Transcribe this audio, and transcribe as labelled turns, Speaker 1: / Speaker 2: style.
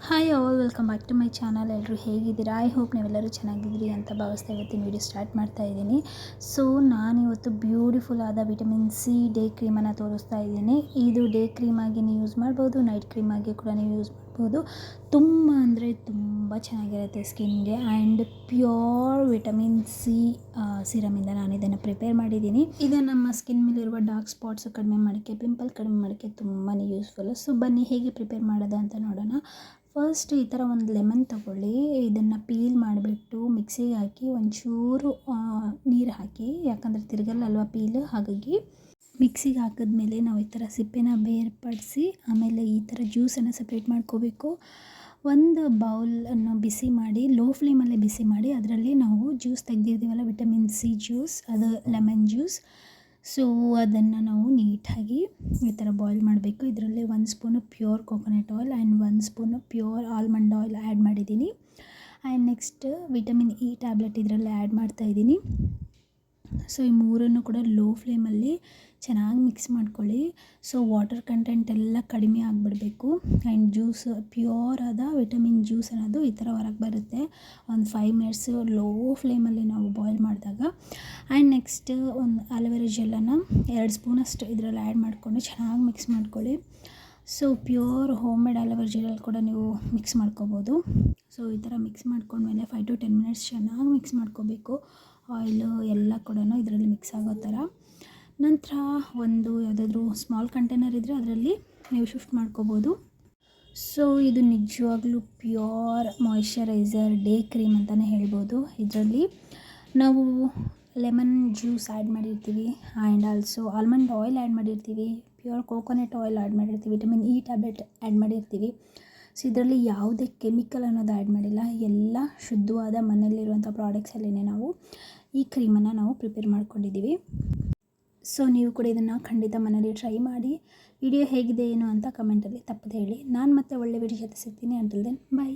Speaker 1: Hi all, welcome back to my channel. ಎಲ್ಲರೂ ಹೇಗಿದ್ದೀರಾ? I hope ನೀವೆಲ್ಲರೂ ಚೆನ್ನಾಗಿದ್ದೀರಿ ಅಂತ ಭಾವಿಸ್ತಾ ಇವತ್ತಿನ ವೀಡಿಯೋ ಸ್ಟಾರ್ಟ್ ಮಾಡ್ತಾ ಇದ್ದೀನಿ. ಸೊ ನಾನಿವತ್ತು ಬ್ಯೂಟಿಫುಲ್ ಆದ ವಿಟಮಿನ್ ಸಿ ಡೇ ಕ್ರೀಮನ್ನು ತೋರಿಸ್ತಾ ಇದ್ದೀನಿ. ಇದು ಡೇ ಕ್ರೀಮ್ ಆಗಿ ನೀವು ಯೂಸ್ ಮಾಡ್ಬೋದು, ನೈಟ್ ಕ್ರೀಮ್ ಆಗಿ ಕೂಡ ನೀವು ಯೂಸ್ ಮಾಡ್ಬೋದು. ತುಂಬ ಅಂದರೆ ತುಂಬ ಚೆನ್ನಾಗಿರುತ್ತೆ ಸ್ಕಿನ್ಗೆ. ಆ್ಯಂಡ್ ಪ್ಯೂರ್ ವಿಟಮಿನ್ ಸಿ ಸಿರಮಿಂದ ನಾನು ಇದನ್ನು ಪ್ರಿಪೇರ್ ಮಾಡಿದ್ದೀನಿ. ಇದು ನಮ್ಮ ಸ್ಕಿನ್ ಮೇಲಿರುವ ಡಾರ್ಕ್ ಸ್ಪಾಟ್ಸ್ ಕಡಿಮೆ ಮಾಡೋಕ್ಕೆ, ಪಿಂಪಲ್ ಕಡಿಮೆ ಮಾಡೋಕ್ಕೆ ತುಂಬಾ ಯೂಸ್ಫುಲ್ಲು. ಸೊ ಬನ್ನಿ ಹೇಗೆ ಪ್ರಿಪೇರ್ ಮಾಡೋದು ಅಂತ ನೋಡೋಣ. ಫಸ್ಟ್ ಈ ಥರ ಒಂದು ಲೆಮನ್ ತೊಗೊಳ್ಳಿ. ಇದನ್ನು ಪೀಲ್ ಮಾಡಿಬಿಟ್ಟು ಮಿಕ್ಸಿಗೆ ಹಾಕಿ ಒಂಚೂರು ನೀರು ಹಾಕಿ, ಯಾಕಂದರೆ ತಿರುಗಲ್ಲಲ್ವ ಪೀಲು, ಹಾಗಾಗಿ ಮಿಕ್ಸಿಗೆ ಹಾಕಿದ್ಮೇಲೆ ನಾವು ಈ ಥರ ಸಿಪ್ಪೆನ ಬೇರ್ಪಡಿಸಿ ಆಮೇಲೆ ಈ ಥರ ಜ್ಯೂಸನ್ನು ಸಪ್ರೇಟ್ ಮಾಡ್ಕೋಬೇಕು. ಒಂದು ಬೌಲನ್ನು ಬಿಸಿ ಮಾಡಿ, ಲೋ ಫ್ಲೇಮಲ್ಲೇ ಬಿಸಿ ಮಾಡಿ, ಅದರಲ್ಲಿ ನಾವು ಜ್ಯೂಸ್ ತೆಗೆದಿದ್ದೀವಲ್ಲ, ವಿಟಮಿನ್ ಸಿ ಜ್ಯೂಸ್, ಅದು ಲೆಮನ್ ಜ್ಯೂಸ್. ಸೊ ಅದನ್ನು ನಾವು ನೀಟಾಗಿ ಈ ಥರ ಬಾಯ್ಲ್ ಮಾಡಬೇಕು. ಇದರಲ್ಲಿ 1 spoon pure coconut oil and 1 spoon pure almond oil add ಮಾಡಿದ್ದೀನಿ. And next vitamin E tablet ಇದರಲ್ಲಿ ಆ್ಯಡ್ ಮಾಡ್ತಾಯಿದ್ದೀನಿ. ಸೊ ಈ ಮೂರನ್ನು ಕೂಡ ಲೋ ಫ್ಲೇಮಲ್ಲಿ ಚೆನ್ನಾಗಿ ಮಿಕ್ಸ್ ಮಾಡ್ಕೊಳ್ಳಿ. ಸೊ ವಾಟರ್ ಕಂಟೆಂಟ್ ಎಲ್ಲ ಕಡಿಮೆ ಆಗಿಬಿಡಬೇಕು. ಆ್ಯಂಡ್ ಜ್ಯೂಸ್, ಪ್ಯೂರ್ ಆದ ವಿಟಮಿನ್ ಜ್ಯೂಸ್ ಅನ್ನೋದು ಈ ಥರ ಹೊರಗೆ ಬರುತ್ತೆ. ಒಂದು 5 ಮಿನಿಟ್ಸು ಲೋ ಫ್ಲೇಮಲ್ಲಿ ನಾವು ಬಾಯ್ಲ್ ಮಾಡಿದಾಗ. ಆ್ಯಂಡ್ ನೆಕ್ಸ್ಟ್ ಒಂದು ಅಲೋವೆರಾ ಜೆಲ್ಲನ್ನು 2 ಸ್ಪೂನಷ್ಟು ಇದರಲ್ಲಿ ಆ್ಯಡ್ ಮಾಡಿಕೊಂಡು ಚೆನ್ನಾಗಿ ಮಿಕ್ಸ್ ಮಾಡ್ಕೊಳ್ಳಿ. So pure home made aloe vera gel ಕೂಡ ನೀವು ಮಿಕ್ಸ್ ಮಾಡ್ಕೋಬೋದು. ಸೊ ಈ ಥರ ಮಿಕ್ಸ್ ಮಾಡ್ಕೊಂಡ್ಮೇಲೆ 5 to 10 ಮಿನಿಟ್ಸ್ ಚೆನ್ನಾಗಿ ಮಿಕ್ಸ್ ಮಾಡ್ಕೋಬೇಕು. ಆಯಿಲು ಎಲ್ಲ ಕೂಡ ಇದರಲ್ಲಿ ಮಿಕ್ಸ್ ಆಗೋ ಥರ. ನಂತರ ಒಂದು ಯಾವುದಾದ್ರೂ ಸ್ಮಾಲ್ ಕಂಟೈನರ್ ಇದ್ದರೆ ಅದರಲ್ಲಿ ನೀವು ಶಿಫ್ಟ್ ಮಾಡ್ಕೋಬೋದು. ಸೊ ಇದು ನಿಜವಾಗ್ಲೂ ಪ್ಯೂರ್ ಮಾಯಿಶ್ಚರೈಸರ್ ಡೇ ಕ್ರೀಮ್ ಅಂತಲೇ ಹೇಳ್ಬೋದು. ಇದರಲ್ಲಿ ನಾವು ಲೆಮನ್ ಜ್ಯೂಸ್ ಆ್ಯಡ್ ಮಾಡಿರ್ತೀವಿ, and also almond oil add ಮಾಡಿರ್ತೀವಿ, ಪ್ಯೂರ್ ಕೋಕೋನಟ್ ಆಯಿಲ್ ಆ್ಯಡ್ ಮಾಡಿರ್ತೀವಿ, ವಿಟಮಿನ್ ಇ ಟ್ಯಾಬ್ಲೆಟ್ ಆ್ಯಡ್ ಮಾಡಿರ್ತೀವಿ. ಸೊ ಇದರಲ್ಲಿ ಯಾವುದೇ ಕೆಮಿಕಲ್ ಅನ್ನೋದು ಆ್ಯಡ್ ಮಾಡಿಲ್ಲ. ಎಲ್ಲ ಶುದ್ಧವಾದ ಮನೆಯಲ್ಲಿರುವಂಥ ಪ್ರಾಡಕ್ಟ್ಸಲ್ಲೇ ನಾವು ಈ ಕ್ರೀಮನ್ನು ನಾವು ಪ್ರಿಪೇರ್ ಮಾಡ್ಕೊಂಡಿದ್ದೀವಿ. ಸೊ ನೀವು ಕೂಡ ಇದನ್ನು ಖಂಡಿತ ಮನೇಲಿ ಟ್ರೈ ಮಾಡಿ. ವಿಡಿಯೋ ಹೇಗಿದೆ ಏನು ಅಂತ ಕಮೆಂಟಲ್ಲಿ ತಪ್ಪದೆ ಹೇಳಿ. ನಾನು ಮತ್ತೆ ಒಳ್ಳೆ ವಿಡಿಯೋ ಜೊತೆ ಸಿಗ್ತೀನಿ. ಅಂಟಿಲ್ ದೆನ್, ಬಾಯ್.